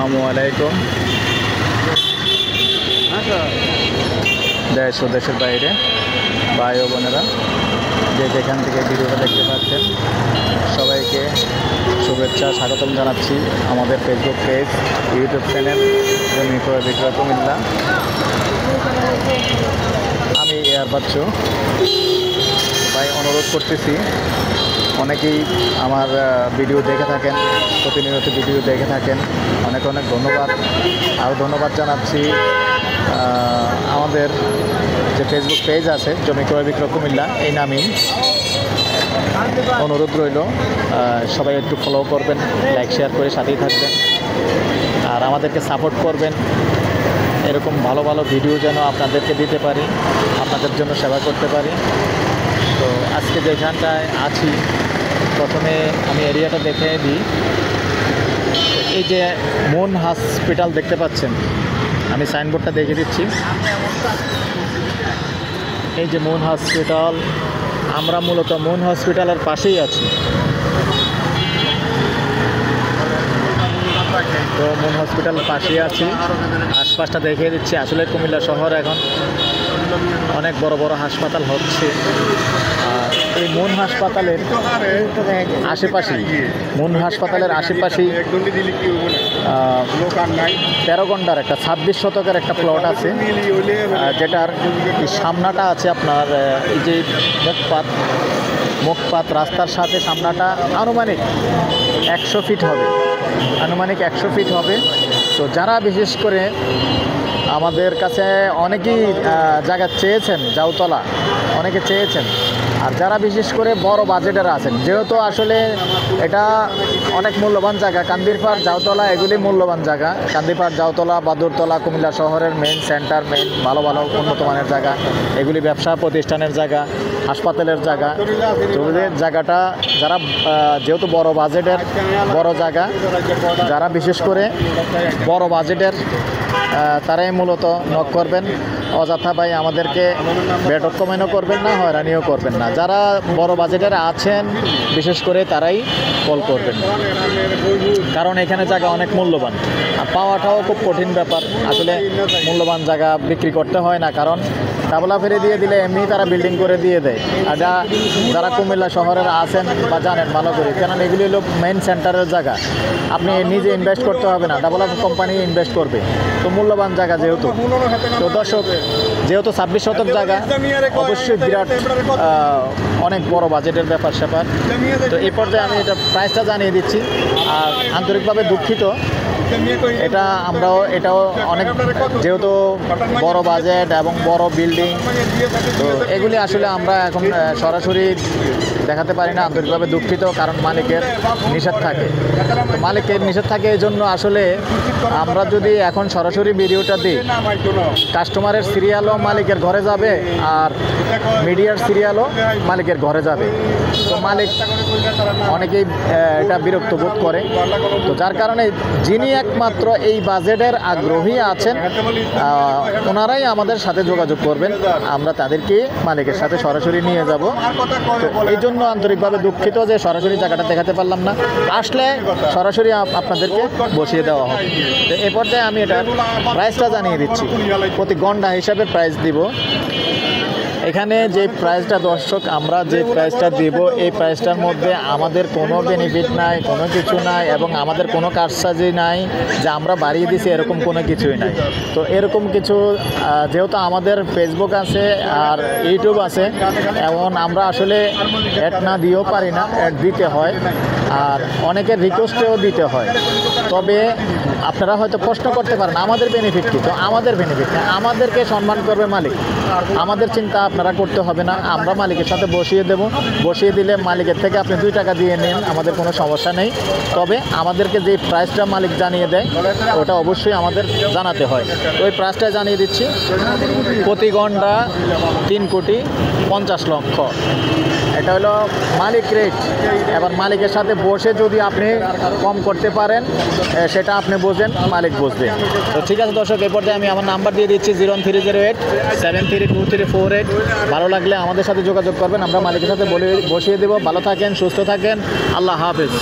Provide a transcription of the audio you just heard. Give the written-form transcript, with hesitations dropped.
আসসালামু আলাইকুম। দেশ ও দেশের বাইরে ভাই ও বোনেরা যে যেখান থেকে ভিডিওটা দেখতে পাচ্ছেন সবাইকে শুভেচ্ছা স্বাগতম জানাচ্ছি আমাদের ফেসবুক পেজ, ইউটিউব চ্যানেল জমি ক্রয় বিক্রয় কুমিল্লা। আমি এয়ার বাচ্চু ভাই, অনুরোধ করতেছি, অনেকেই আমার ভিডিও দেখে থাকেন, প্রতিনিয়ত ভিডিও দেখে থাকেন, অনেক অনেক ধন্যবাদ। আরও ধন্যবাদ জানাচ্ছি আমাদের যে ফেসবুক পেজ আছে জমি ক্রয় বিক্রয় কুমিল্লা, এই নামেই অনুরোধ রইল সবাই একটু ফলো করবেন, লাইক শেয়ার করে সাথেই থাকবেন আর আমাদেরকে সাপোর্ট করবেন। এরকম ভালো ভালো ভিডিও যেন আপনাদেরকে দিতে পারি, আপনাদের জন্য সেবা করতে পারি। তো আজকে যেখানটায় আছি, প্রথমে আমি এরিয়াটা দেখে দিই। এই যে মুন হসপিটাল দেখতে পাচ্ছেন, আমি সাইনবোর্ডটা দেখে দিচ্ছি। এই যে মুন হসপিটাল, আমরা মূলত মুন হসপিটালের পাশেই আছি। তো মুন হসপিটালের পাশেই আছি, আশপাশটা দেখিয়ে দিচ্ছি। আসলে কুমিল্লা শহর এখন অনেক বড় বড় হাসপাতাল হচ্ছে। আর এই মুন হাসপাতালের আশেপাশেই 13 ঘন্টার একটা 26 শতকের একটা প্লট আছে, যেটার সামনাটা আছে আপনার এই যে মুখপাত রাস্তার সাথে সামনাটা আনুমানিক 100 ফিট হবে। তো যারা বিশেষ করে আমাদের কাছে অনেকেই জায়গা চেয়েছেন, জাউতলা অনেকে চেয়েছেন, আর যারা বিশেষ করে বড় বাজেটের আছেন, যেহেতু আসলে এটা অনেক মূল্যবান জায়গা, কান্দিরপাড় জাউতলা এগুলি মূল্যবান জায়গা। কান্দিরপাড় জাউতলা বাদুরতলা কুমিল্লা শহরের মেইন সেন্টার, ভালো ভালো উন্নত মানের জায়গা, এগুলি ব্যবসা প্রতিষ্ঠানের জায়গা, হাসপাতালের জায়গা। তো জায়গাটা যারা যেহেতু বড় বাজেটের বড় জায়গা, যারা বিশেষ করে বড় বাজেটের তারাই মূলত নক করবেন। অযথা ভাই আমাদেরকে বেটক কমেন্টও করবেন না, হয়রানিও করবেন না। যারা বড় বাজেটের আছেন বিশেষ করে তারাই কল করবেন, কারণ এখানে জায়গা অনেক মূল্যবান আর পাওয়াটাও খুব কঠিন ব্যাপার। আসলে মূল্যবান জায়গা বিক্রি করতে হয় না, কারণ টাবলা ফেরে দিয়ে দিলে এমনি তারা বিল্ডিং করে দিয়ে দেয়। আর যারা কুমিল্লা শহরের আছেন বা জানেন ভালো করে, কারণ এগুলি হলো মেইন সেন্টারের জায়গা, আপনি নিজে ইনভেস্ট করতে হবে না, ডেভেলপ কোম্পানি ইনভেস্ট করবে। তো মূল্যবান জায়গা যেহেতু, তো দর্শক যেহেতু 26 শতক জায়গা, অবশ্যই বিরাট অনেক বড় বাজেটের ব্যাপার স্যাপার। তো এই পর্যায়ে আমি এটা প্রাইসটা জানিয়ে দিচ্ছি। আর আন্তরিকভাবে দুঃখিত, এটাও অনেক, যেহেতু বড় বাজেট এবং বড় বিল্ডিং, তো এগুলি আসলে আমরা এখন সরাসরি দেখাতে পারি না, আন্তরিকভাবে দুঃখিত। কারণ মালিকের নিষেধ থাকে, তো মালিকের নিষেধ থাকে, এই জন্য আসলে আমরা যদি এখন সরাসরি ভিডিওটা দিই, কাস্টমারের সিরিয়ালও মালিকের ঘরে যাবে আর মিডিয়ার সিরিয়ালও মালিকের ঘরে যাবে। তো মালিক অনেকেই এটা বিরক্ত বোধ করে। তো যার কারণে যিনি একমাত্র এই বাজেটের আগ্রহী আছেন, ওনারাই আমাদের সাথে যোগাযোগ করবেন, আমরা তাদেরকে মালিকের সাথে সরাসরি নিয়ে যাব। তো এই জন্য আন্তরিকভাবে দুঃখিত যে সরাসরি জায়গাটা দেখাতে পারলাম না, আসলে সরাসরি আপনাদেরকে বসিয়ে দেওয়া হবে। তো এ পর্যায়ে আমি এটার প্রাইসটা জানিয়ে দিচ্ছি, প্রতি ঘন্টা হিসাবে প্রাইস দিব। এখানে যে প্রাইসটা দর্শক আমরা যে প্রাইসটা দেব, এই প্রাইসটার মধ্যে আমাদের কোনো বেনিফিট নাই, কোনো কিছু নাই, এবং আমাদের কোনো কারসাজি নাই যে আমরা বাড়িয়ে দিছি, এরকম কোনো কিছুই নাই। তো এরকম কিছু, যেহেতু আমাদের ফেসবুক আছে আর ইউটিউব আছে, এবং আমরা আসলে অ্যাড না দিয়েও পারি না, অ্যাড দিতে হয় আর অনেকের রিকোয়েস্টেও দিতে হয়। তবে আপনারা হয়তো প্রশ্ন করতে পারেন আমাদের বেনিফিট কী? তো আমাদের বেনিফিট না, আমাদেরকে সম্মান করবে মালিক, আমাদের চিন্তা আপনারা করতে হবে না। আমরা মালিকের সাথে বসিয়ে দেব, বসিয়ে দিলে মালিকের থেকে আপনি 2 টাকা দিয়ে নেন, আমাদের কোনো সমস্যা নেই। তবে আমাদেরকে যে প্রাইসটা মালিক জানিয়ে দেয় ওটা অবশ্যই আমাদের জানাতে হয়। তো ওই প্রাইসটা জানিয়ে দিচ্ছি, প্রতি ঘন্টা 3,50,00,000। এটা হলো মালিক রেট। এবার মালিকের সাথে বসে যদি আপনি কম করতে পারেন, সেটা আপনি বোঝেন, মালিক বুঝবে। তো ঠিক আছে দর্শক, এই পর্যায়ে আমি আমার নাম্বার দিয়ে দিচ্ছি 03087323448। ভালো লাগলে আমাদের সাথে যোগাযোগ করবেন, আমরা মালিকের সাথে বসিয়ে দেবো। ভালো থাকেন, সুস্থ থাকেন, আল্লাহ হাফেজ।